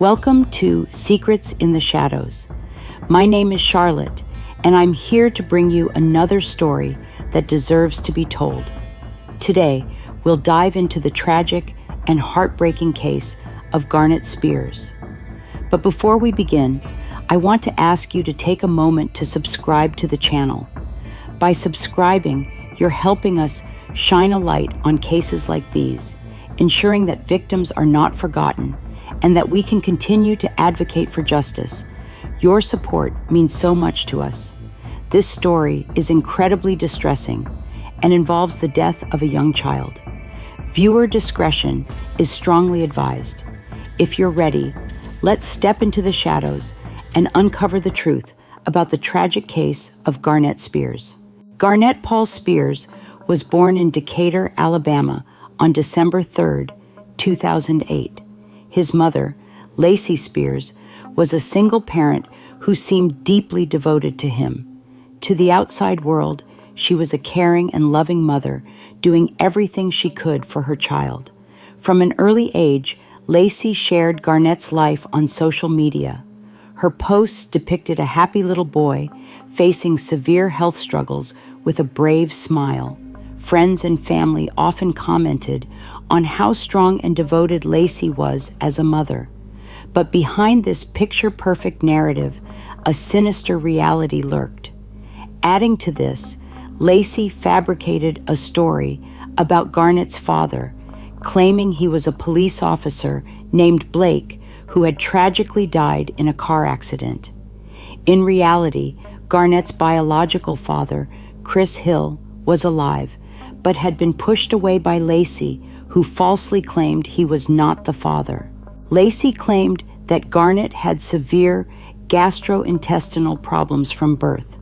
Welcome to Secrets in the Shadows. My name is Charlotte, and I'm here to bring you another story that deserves to be told. Today, we'll dive into the tragic and heartbreaking case of Garnett Spears. But before we begin, I want to ask you to take a moment to subscribe to the channel. By subscribing, you're helping us shine a light on cases like these, ensuring that victims are not forgotten and that we can continue to advocate for justice. Your support means so much to us. This story is incredibly distressing and involves the death of a young child. Viewer discretion is strongly advised. If you're ready, let's step into the shadows and uncover the truth about the tragic case of Garnett Spears. Garnett Paul Spears was born in Decatur, Alabama on December 3rd, 2008. His mother, Lacey Spears, was a single parent who seemed deeply devoted to him. To the outside world, she was a caring and loving mother, doing everything she could for her child. From an early age, Lacey shared Garnett's life on social media. Her posts depicted a happy little boy facing severe health struggles with a brave smile. Friends and family often commented on how strong and devoted Lacey was as a mother. But behind this picture-perfect narrative, a sinister reality lurked. Adding to this, Lacey fabricated a story about Garnett's father, claiming he was a police officer named Blake who had tragically died in a car accident. In reality, Garnett's biological father, Chris Hill, was alive, but had been pushed away by Lacey, who falsely claimed he was not the father. Lacey claimed that Garnett had severe gastrointestinal problems from birth.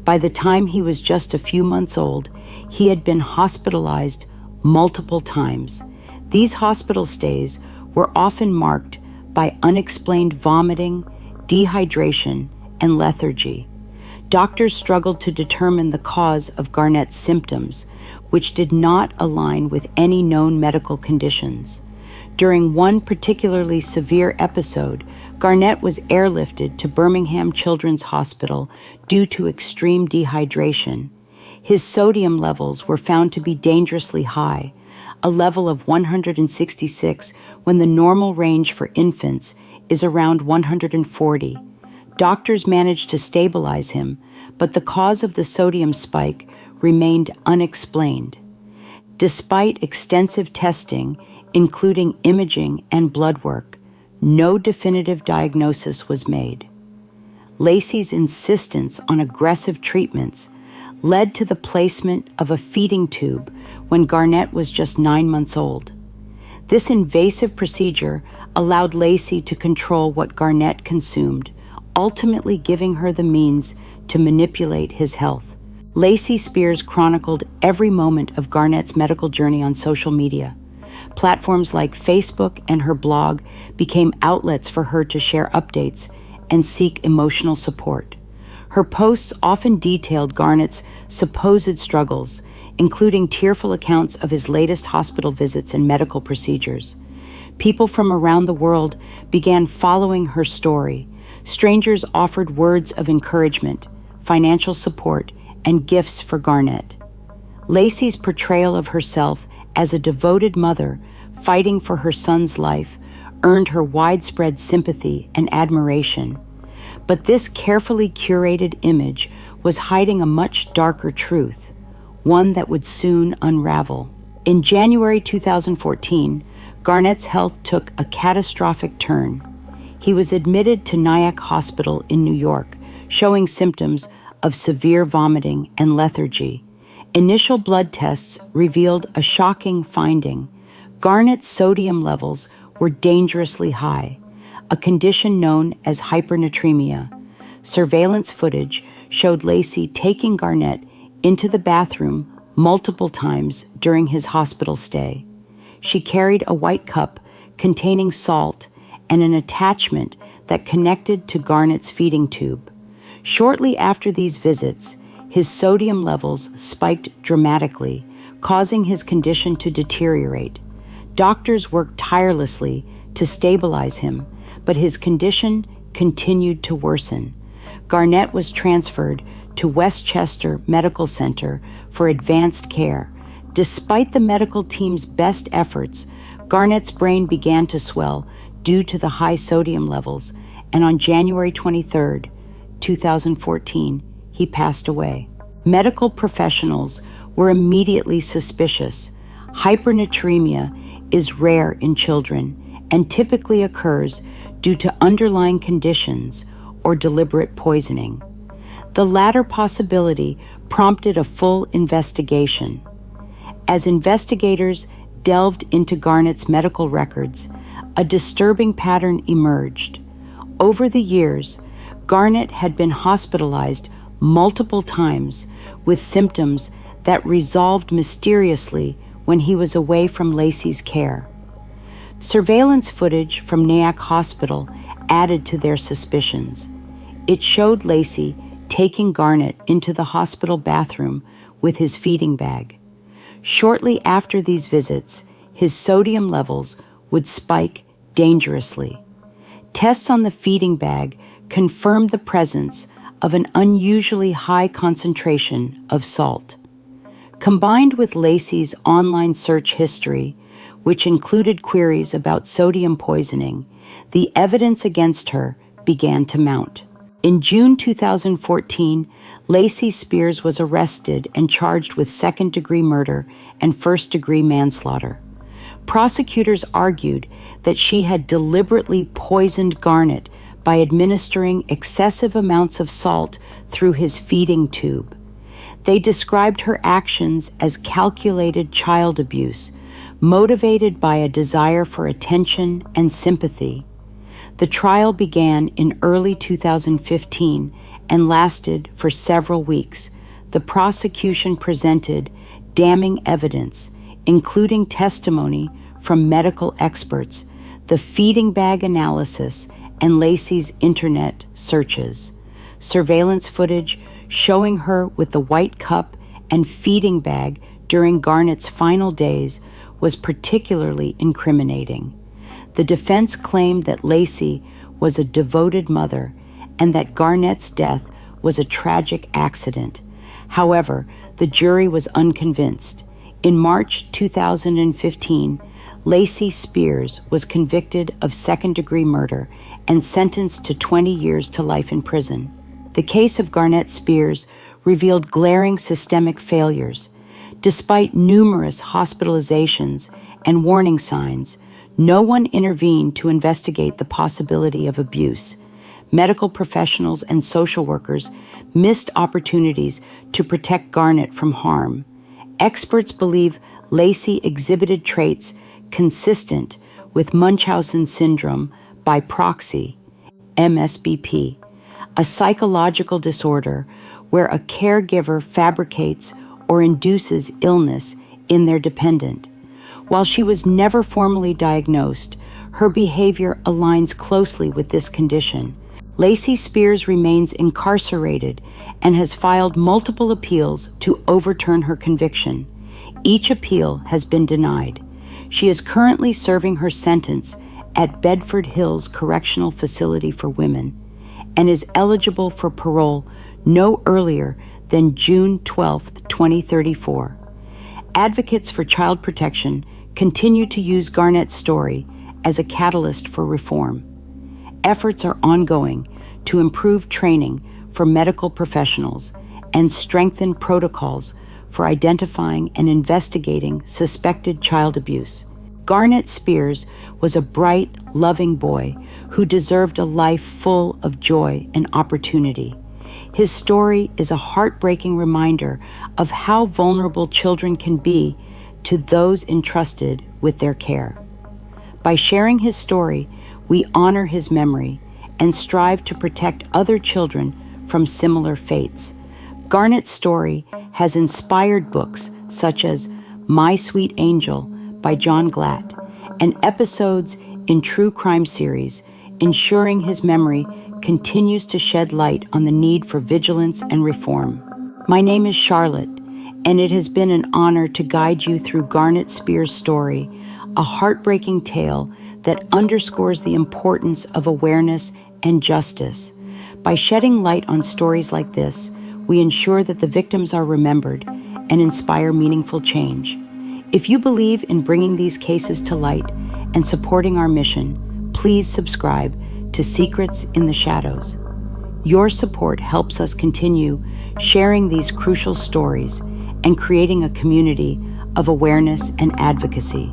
By the time he was just a few months old, he had been hospitalized multiple times. These hospital stays were often marked by unexplained vomiting, dehydration, and lethargy. Doctors struggled to determine the cause of Garnett's symptoms, which did not align with any known medical conditions. During one particularly severe episode, Garnett was airlifted to Birmingham Children's Hospital due to extreme dehydration. His sodium levels were found to be dangerously high, a level of 166 when the normal range for infants is around 140. Doctors managed to stabilize him, but the cause of the sodium spike remained unexplained. Despite extensive testing, including imaging and blood work, no definitive diagnosis was made. Lacey's insistence on aggressive treatments led to the placement of a feeding tube when Garnett was just 9 months old. This invasive procedure allowed Lacey to control what Garnett consumed, ultimately giving her the means to manipulate his health. Lacey Spears chronicled every moment of Garnett's medical journey on social media. Platforms like Facebook and her blog became outlets for her to share updates and seek emotional support. Her posts often detailed Garnett's supposed struggles, including tearful accounts of his latest hospital visits and medical procedures. People from around the world began following her story. Strangers offered words of encouragement, financial support, and gifts for Garnett. Lacey's portrayal of herself as a devoted mother fighting for her son's life earned her widespread sympathy and admiration. But this carefully curated image was hiding a much darker truth, one that would soon unravel. In January 2014, Garnett's health took a catastrophic turn. He was admitted to Nyack Hospital in New York, showing symptoms of severe vomiting and lethargy. Initial blood tests revealed a shocking finding. Garnett's sodium levels were dangerously high, a condition known as hypernatremia. Surveillance footage showed Lacey taking Garnett into the bathroom multiple times during his hospital stay. She carried a white cup containing salt and an attachment that connected to Garnett's feeding tube. Shortly after these visits, his sodium levels spiked dramatically, causing his condition to deteriorate. Doctors worked tirelessly to stabilize him, but his condition continued to worsen. Garnett was transferred to Westchester Medical Center for advanced care. Despite the medical team's best efforts, Garnett's brain began to swell due to the high sodium levels, and on January 23, 2014, he passed away. Medical professionals were immediately suspicious. Hypernatremia is rare in children and typically occurs due to underlying conditions or deliberate poisoning. The latter possibility prompted a full investigation. As investigators delved into Garnett's medical records, a disturbing pattern emerged. Over the years, Garnett had been hospitalized multiple times with symptoms that resolved mysteriously when he was away from Lacey's care. Surveillance footage from Nyack Hospital added to their suspicions. It showed Lacey taking Garnett into the hospital bathroom with his feeding bag. Shortly after these visits, his sodium levels would spike dangerously. Tests on the feeding bag confirmed the presence of an unusually high concentration of salt. Combined with Lacey's online search history, which included queries about sodium poisoning, the evidence against her began to mount. In June 2014, Lacey Spears was arrested and charged with second-degree murder and first-degree manslaughter. Prosecutors argued that she had deliberately poisoned Garnett by administering excessive amounts of salt through his feeding tube. They described her actions as calculated child abuse, motivated by a desire for attention and sympathy. The trial began in early 2015 and lasted for several weeks. The prosecution presented damning evidence, including testimony from medical experts, the feeding bag analysis, and Lacey's internet searches. Surveillance footage showing her with the white cup and feeding bag during Garnett's final days was particularly incriminating. The defense claimed that Lacey was a devoted mother and that Garnett's death was a tragic accident. However, the jury was unconvinced. In March 2015, Lacey Spears was convicted of second-degree murder and sentenced to 20 years to life in prison. The case of Garnett Spears revealed glaring systemic failures. Despite numerous hospitalizations and warning signs, no one intervened to investigate the possibility of abuse. Medical professionals and social workers missed opportunities to protect Garnett from harm. Experts believe Lacey exhibited traits consistent with Munchausen syndrome by Proxy, MSBP, a psychological disorder where a caregiver fabricates or induces illness in their dependent. While she was never formally diagnosed, her behavior aligns closely with this condition. Lacey Spears remains incarcerated and has filed multiple appeals to overturn her conviction. Each appeal has been denied. She is currently serving her sentence at Bedford Hills Correctional Facility for Women and is eligible for parole no earlier than June 12, 2034. Advocates for child protection continue to use Garnett's story as a catalyst for reform. Efforts are ongoing to improve training for medical professionals and strengthen protocols for identifying and investigating suspected child abuse. Garnett Spears was a bright, loving boy who deserved a life full of joy and opportunity. His story is a heartbreaking reminder of how vulnerable children can be to those entrusted with their care. By sharing his story, we honor his memory and strive to protect other children from similar fates. Garnett's story has inspired books such as My Sweet Angel by John Glatt and episodes in true crime series, ensuring his memory continues to shed light on the need for vigilance and reform. My name is Charlotte, and it has been an honor to guide you through Garnett Spears' story a heartbreaking tale that underscores the importance of awareness and justice. By shedding light on stories like this, we ensure that the victims are remembered and inspire meaningful change. If you believe in bringing these cases to light and supporting our mission, please subscribe to Secrets in the Shadows. Your support helps us continue sharing these crucial stories and creating a community of awareness and advocacy.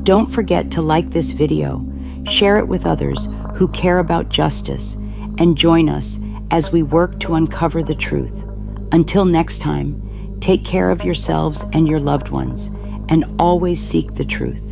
Don't forget to like this video, share it with others who care about justice, and join us as we work to uncover the truth. Until next time, take care of yourselves and your loved ones, and always seek the truth.